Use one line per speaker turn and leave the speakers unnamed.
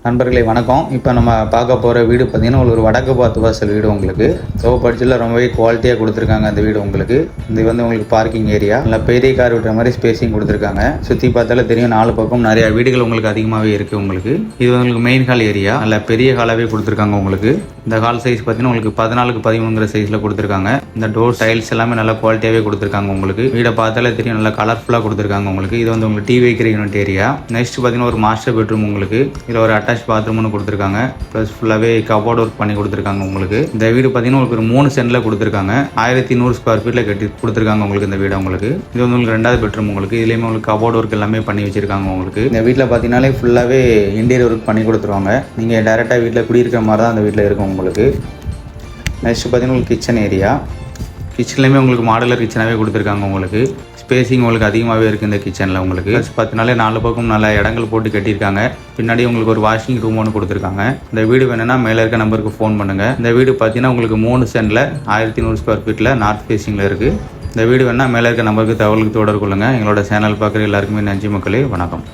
நண்பர்களே வணக்கம். இப்போ நம்ம பார்க்க போகிற வீடு பார்த்தீங்கன்னா ஒரு வடக்கு பார்த்து வாசல் வீடு. உங்களுக்கு படிச்சில் ரொம்பவே குவாலிட்டியாக கொடுத்துருக்காங்க. அந்த வீடு உங்களுக்கு உங்களுக்கு பார்க்கிங் ஏரியா, நல்லா பெரிய கார் விட்டுற மாதிரி ஸ்பேஸிங் கொடுத்துருக்காங்க. சுற்றி பார்த்தாலே தெரியும், 4 பக்கம் நிறைய வீடுகள் உங்களுக்கு அதிகமாகவே இருக்குது. உங்களுக்கு இது உங்களுக்கு மெயின் ஹால் ஏரியா, நல்லா பெரிய ஹாலாகவே கொடுத்துருக்காங்க. உங்களுக்கு இந்த ஹால் சைஸ் பார்த்தீங்கன்னா உங்களுக்கு 14x13 சைஸில் கொடுத்துருக்காங்க. இந்த டோர் டைல்ஸ் எல்லாமே நல்லா குவாலிட்டியாகவே கொடுத்துருக்காங்க. உங்களுக்கு வீடை பார்த்தாலே தெரியும், நல்லா கலர்ஃபுல்லாக கொடுத்துருக்காங்க. உங்களுக்கு இது உங்களுக்கு டிவி வைக்கிற யூனிட் ஏரியா. நெக்ஸ்ட் பார்த்தீங்கன்னா ஒரு மாஸ்டர் பெட்ரூம். உங்களுக்கு இதில் ஒரு அட்டாச் பாத்ரூம்னு கொடுத்துருக்காங்க. ப்ளஸ் ஃபுல்லாகவே கபோர்ட் ஒர்க் பண்ணி கொடுத்துருக்காங்க. உங்களுக்கு இந்த வீடு பார்த்தீங்கன்னா உங்களுக்கு ஒரு 3 சென்டில் கொடுத்துருக்காங்க. 1100 ஸ்கொயர் ஃபீட்டில் கட்டி கொடுத்துருக்காங்க. உங்களுக்கு இந்த வீடு உங்களுக்கு இது உங்களுக்கு 2வது பெட்ரூம். உங்களுக்கு இதுலேயுமே உங்களுக்கு கபோர்ட் ஒர்க் எல்லாமே பண்ணி வச்சிருக்காங்க. உங்களுக்கு இந்த வீட்டில் பார்த்தீங்கன்னாலே ஃபுல்லாகவே இன்டீரியர் ஒர்க் பண்ணி கொடுத்துருவாங்க. நீங்கள் டேரெக்டாக வீட்டில் குடியிருக்கிற மாதிரி தான் அந்த வீட்டில் இருக்கும். உங்களுக்கு நெக்ஸ்ட் பார்த்தீங்கன்னா உங்களுக்கு கிச்சன் ஏரியா. கிச்சன்லேயுமே உங்களுக்கு மாடலர் கிச்சனாகவே கொடுத்துருக்காங்க. உங்களுக்கு ஸ்பேஸிங் உங்களுக்கு அதிகமாகவே இருக்குது இந்த கிச்சனில். உங்களுக்கு பார்த்தீங்கன்னாலே 4 பக்கம் நல்ல இடங்கள் போட்டு கட்டியிருக்காங்க. பின்னாடி உங்களுக்கு ஒரு வாஷிங் ரூம் ஒன்று கொடுத்துருக்காங்க. இந்த வீடு வேணும்னா மேலே இருக்க நம்பருக்கு ஃபோன் பண்ணுங்கள். இந்த வீடு பார்த்தீங்கன்னா உங்களுக்கு 3 சென்டில் 1100 ஸ்கொயர் ஃபீட்டில் நார்த் ஃபேஸிங்கில் இருக்குது. இந்த வீடு வேணால் மேலே இருக்க நம்பருக்கு தகவலுக்கு தொடர்பு கொள்ளுங்கள். எங்களோட சேனல் பார்க்குற எல்லாருக்குமே நன்றி மக்களே, வணக்கம்.